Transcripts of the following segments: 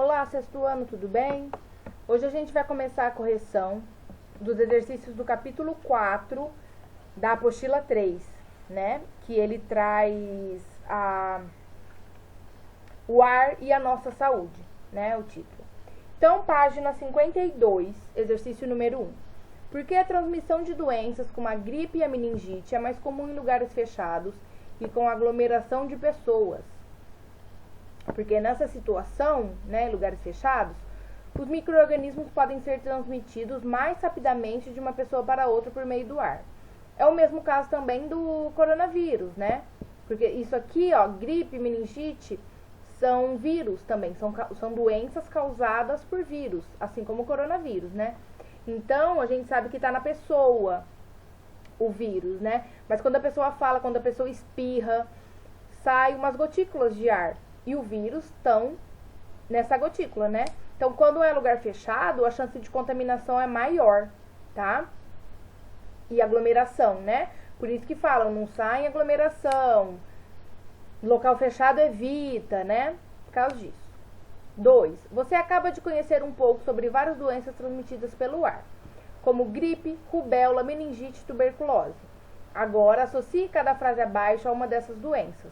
Olá, sexto ano, tudo bem? Hoje a gente vai começar a correção dos exercícios do capítulo 4 da apostila 3, né? Que ele traz o ar e a nossa saúde, né? O título. Então, página 52, exercício número 1. Por que a transmissão de doenças como a gripe e a meningite é mais comum em lugares fechados e com aglomeração de pessoas? Porque nessa situação, né, em lugares fechados, os micro-organismos podem ser transmitidos mais rapidamente de uma pessoa para outra por meio do ar. É o mesmo caso também do coronavírus, né? Porque isso aqui, ó, gripe e meningite, são vírus também, são doenças causadas por vírus, assim como o coronavírus, né? Então, a gente sabe que está na pessoa o vírus, né? Mas quando a pessoa fala, quando a pessoa espirra, sai umas gotículas de ar. E o vírus estão nessa gotícula, né? Então, quando é lugar fechado, a chance de contaminação é maior, tá? E aglomeração, né? Por isso que falam, não sai em aglomeração. Local fechado evita, né? Por causa disso. 2. Você acaba de conhecer um pouco sobre várias doenças transmitidas pelo ar, como gripe, rubéola, meningite e tuberculose. Agora, associe cada frase abaixo a uma dessas doenças.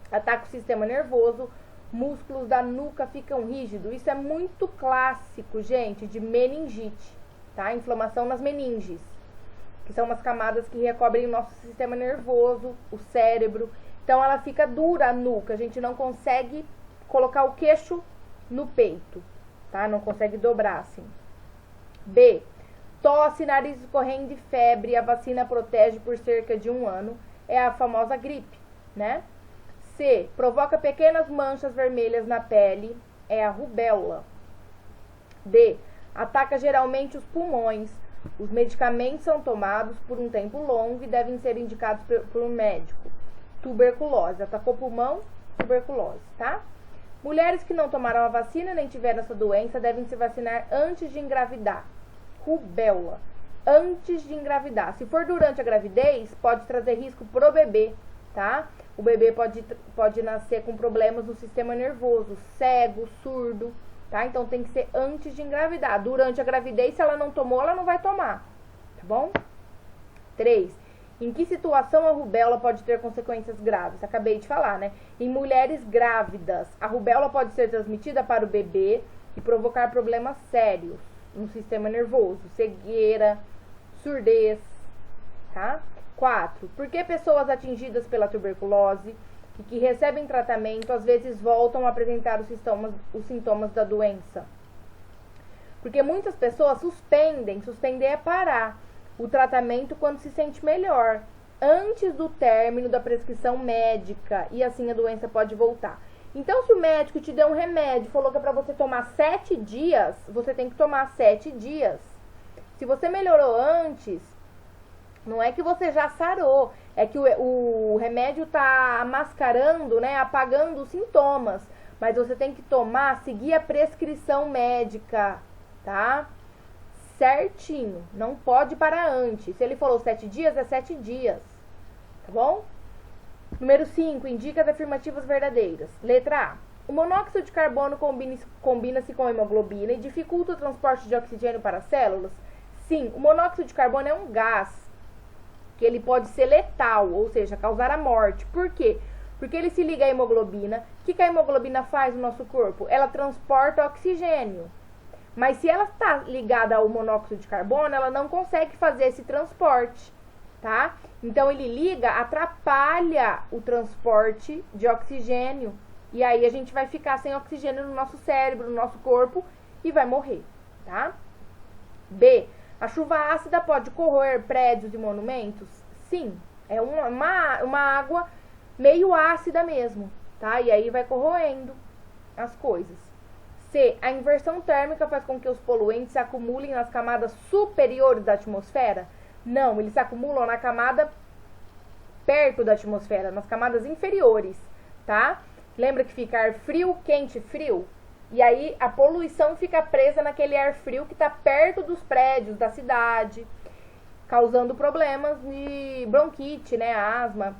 Ataca o sistema nervoso, músculos da nuca ficam rígidos. Isso é muito clássico, gente, de meningite, tá? Inflamação nas meninges, que são umas camadas que recobrem o nosso sistema nervoso, o cérebro. Então, ela fica dura a nuca, a gente não consegue colocar o queixo no peito, tá? Não consegue dobrar assim. B. Tosse, nariz escorrendo e febre. A vacina protege por cerca de 1 ano. É a famosa gripe, né? C. Provoca pequenas manchas vermelhas na pele. É a rubéola. D. Ataca geralmente os pulmões. Os medicamentos são tomados por um tempo longo e devem ser indicados por um médico. Tuberculose. Atacou pulmão, tuberculose, tá? Mulheres que não tomaram a vacina nem tiveram essa doença devem se vacinar antes de engravidar. Rubéola. Antes de engravidar. Se for durante a gravidez, pode trazer risco pro bebê, tá? O bebê pode nascer com problemas no sistema nervoso, cego, surdo, tá? Então tem que ser antes de engravidar. Durante a gravidez, se ela não tomou, ela não vai tomar, tá bom? 3. Em que situação a rubéola pode ter consequências graves? Acabei de falar, né? Em mulheres grávidas, a rubéola pode ser transmitida para o bebê e provocar problemas sérios no sistema nervoso, cegueira, surdez, tá? 4. Por que pessoas atingidas pela tuberculose e que recebem tratamento às vezes voltam a apresentar os sintomas da doença? Porque muitas pessoas suspender é parar o tratamento quando se sente melhor, antes do término da prescrição médica, e assim a doença pode voltar. Então, se o médico te deu um remédio, falou que é para você tomar 7 dias, você tem que tomar 7 dias. Se você melhorou antes, não é que você já sarou, é que o remédio tá mascarando, né, apagando os sintomas. Mas você tem que tomar, seguir a prescrição médica, tá? Certinho, não pode parar antes. Se ele falou 7 dias, é 7 dias, tá bom? Número 5, indicas afirmativas verdadeiras. Letra A. O monóxido de carbono combina-se com a hemoglobina e dificulta o transporte de oxigênio para as células? Sim, o monóxido de carbono é um gás que ele pode ser letal, ou seja, causar a morte. Por quê? Porque ele se liga à hemoglobina. O que a hemoglobina faz no nosso corpo? Ela transporta oxigênio. Mas se ela está ligada ao monóxido de carbono, ela não consegue fazer esse transporte, tá? Então, ele liga, atrapalha o transporte de oxigênio. E aí, a gente vai ficar sem oxigênio no nosso cérebro, no nosso corpo, e vai morrer, tá? B. A chuva ácida pode corroer prédios e monumentos? Sim, é uma água meio ácida mesmo, tá? E aí vai corroendo as coisas. C. A inversão térmica faz com que os poluentes se acumulem nas camadas superiores da atmosfera? Não, eles se acumulam na camada perto da atmosfera, nas camadas inferiores, tá? Lembra que fica ar frio, quente, frio? E aí a poluição fica presa naquele ar frio que está perto dos prédios da cidade, causando problemas de bronquite, né, asma.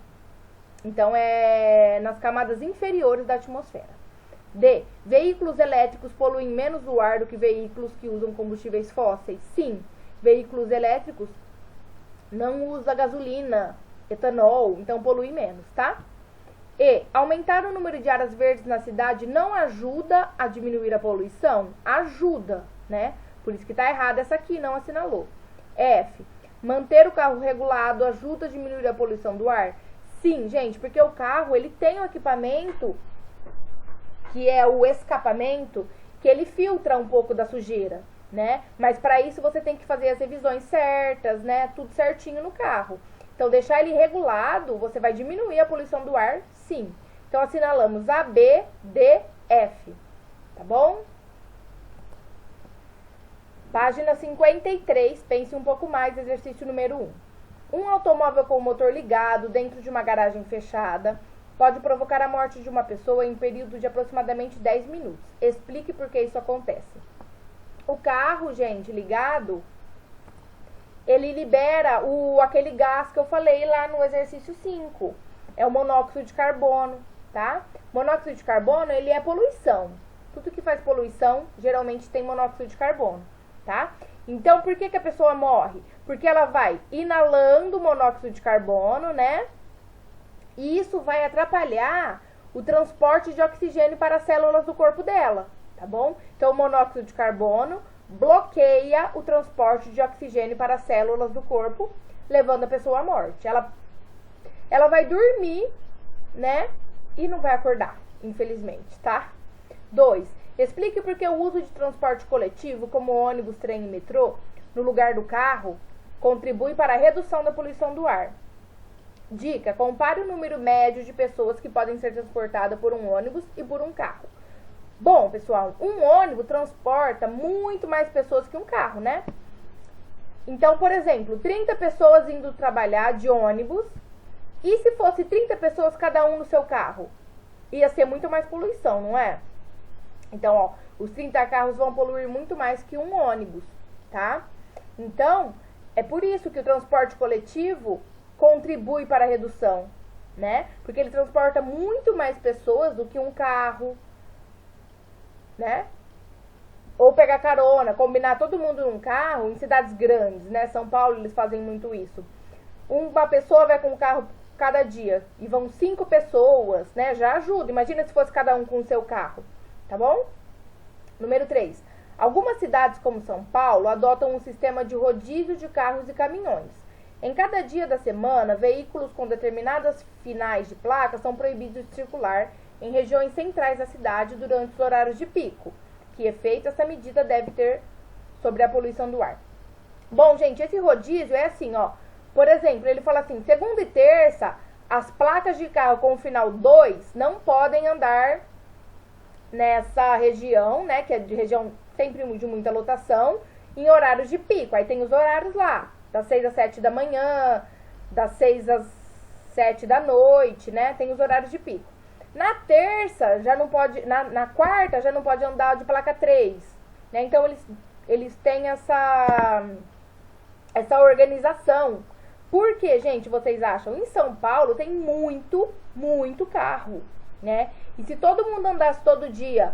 Então é nas camadas inferiores da atmosfera. D. Veículos elétricos poluem menos o ar do que veículos que usam combustíveis fósseis. Sim, veículos elétricos não usam gasolina, etanol, então polui menos, tá? E. Aumentar o número de áreas verdes na cidade não ajuda a diminuir a poluição? Ajuda, né? Por isso que tá errado essa aqui, não assinalou. F. Manter o carro regulado ajuda a diminuir a poluição do ar? Sim, gente, porque o carro, ele tem um equipamento, que é o escapamento, que ele filtra um pouco da sujeira, né? Mas para isso você tem que fazer as revisões certas, né? Tudo certinho no carro. Então, deixar ele regulado, você vai diminuir a poluição do ar, sim. Então, assinalamos A, B, D, F, tá bom? Página 53, pense um pouco mais, exercício número 1. Um automóvel com o motor ligado dentro de uma garagem fechada pode provocar a morte de uma pessoa em um período de aproximadamente 10 minutos. Explique por que isso acontece. O carro, gente, ligado, ele libera aquele gás que eu falei lá no exercício 5. É o monóxido de carbono, tá? Monóxido de carbono, ele é poluição. Tudo que faz poluição, geralmente tem monóxido de carbono, tá? Então, por que a pessoa morre? Porque ela vai inalando monóxido de carbono, né? E isso vai atrapalhar o transporte de oxigênio para as células do corpo dela, tá bom? Então, o monóxido de carbono bloqueia o transporte de oxigênio para as células do corpo, levando a pessoa à morte. Ela vai dormir, né? E não vai acordar, infelizmente, tá? 2. Explique por que o uso de transporte coletivo, como ônibus, trem e metrô, no lugar do carro, contribui para a redução da poluição do ar. Dica: compare o número médio de pessoas que podem ser transportadas por um ônibus e por um carro. Bom, pessoal, um ônibus transporta muito mais pessoas que um carro, né? Então, por exemplo, 30 pessoas indo trabalhar de ônibus, e se fosse 30 pessoas cada um no seu carro? Ia ser muito mais poluição, não é? Então, ó, os 30 carros vão poluir muito mais que um ônibus, tá? Então, é por isso que o transporte coletivo contribui para a redução, né? Porque ele transporta muito mais pessoas do que um carro, né? Ou pegar carona, combinar todo mundo num carro em cidades grandes, né? São Paulo, eles fazem muito isso. Uma pessoa vai com o carro cada dia e vão 5 pessoas, né? Já ajuda. Imagina se fosse cada um com o seu carro, tá bom? Número 3. Algumas cidades, como São Paulo, adotam um sistema de rodízio de carros e caminhões. Em cada dia da semana, veículos com determinadas finais de placa são proibidos de circular em regiões centrais da cidade durante os horários de pico. Que efeito essa medida deve ter sobre a poluição do ar? Bom, gente, esse rodízio é assim, ó. Por exemplo, ele fala assim, segunda e terça, as placas de carro com o final 2 não podem andar nessa região, né, que é de região sempre de muita lotação, em horários de pico. Aí tem os horários lá, das 6 às 7 da manhã, das 6 às 7 da noite, né, tem os horários de pico. Na terça, já não pode, na quarta, já não pode andar de placa 3, né, então eles têm essa organização. Por que, gente, vocês acham? Em São Paulo tem muito carro, né? E se todo mundo andasse todo dia,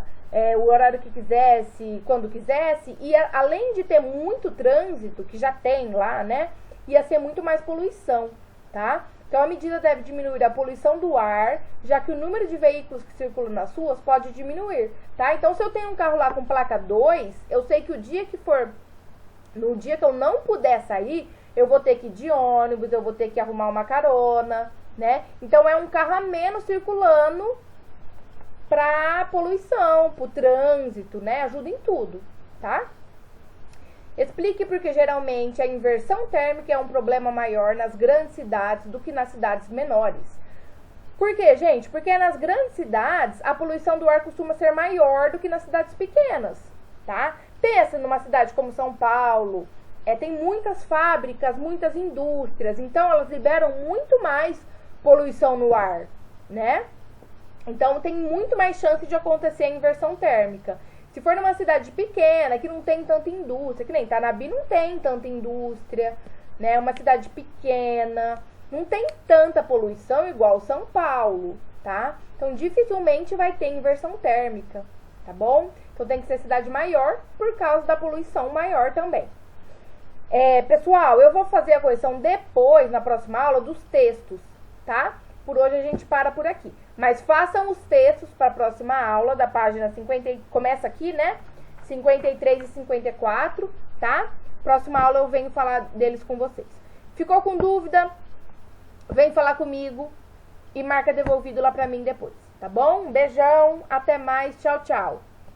o horário que quisesse, quando quisesse, além de ter muito trânsito, que já tem lá, né? Ia ser muito mais poluição, tá? Então a medida deve diminuir a poluição do ar, já que o número de veículos que circulam nas ruas pode diminuir, tá? Então se eu tenho um carro lá com placa 2, eu sei que o dia que for, no dia que eu não puder sair, eu vou ter que ir de ônibus, eu vou ter que arrumar uma carona, né? Então é um carro a menos circulando para poluição, para o trânsito, né? Ajuda em tudo, tá? Explique por que geralmente a inversão térmica é um problema maior nas grandes cidades do que nas cidades menores. Por quê, gente? Porque nas grandes cidades a poluição do ar costuma ser maior do que nas cidades pequenas, tá? Pensa numa cidade como São Paulo, tem muitas fábricas, muitas indústrias, então elas liberam muito mais poluição no ar, né? Então tem muito mais chance de acontecer a inversão térmica. Se for numa cidade pequena, que não tem tanta indústria, que nem Tanabi não tem tanta indústria, né? Uma cidade pequena, não tem tanta poluição igual São Paulo, tá? Então, dificilmente vai ter inversão térmica, tá bom? Então, tem que ser cidade maior por causa da poluição maior também. Pessoal, eu vou fazer a correção depois, na próxima aula, dos textos, tá? Por hoje a gente para por aqui. Mas façam os textos para a próxima aula, da página 50, começa aqui, né? 53 e 54, tá? Próxima aula eu venho falar deles com vocês. Ficou com dúvida? Vem falar comigo e marca devolvido lá pra mim depois, tá bom? Um beijão, até mais, tchau, tchau.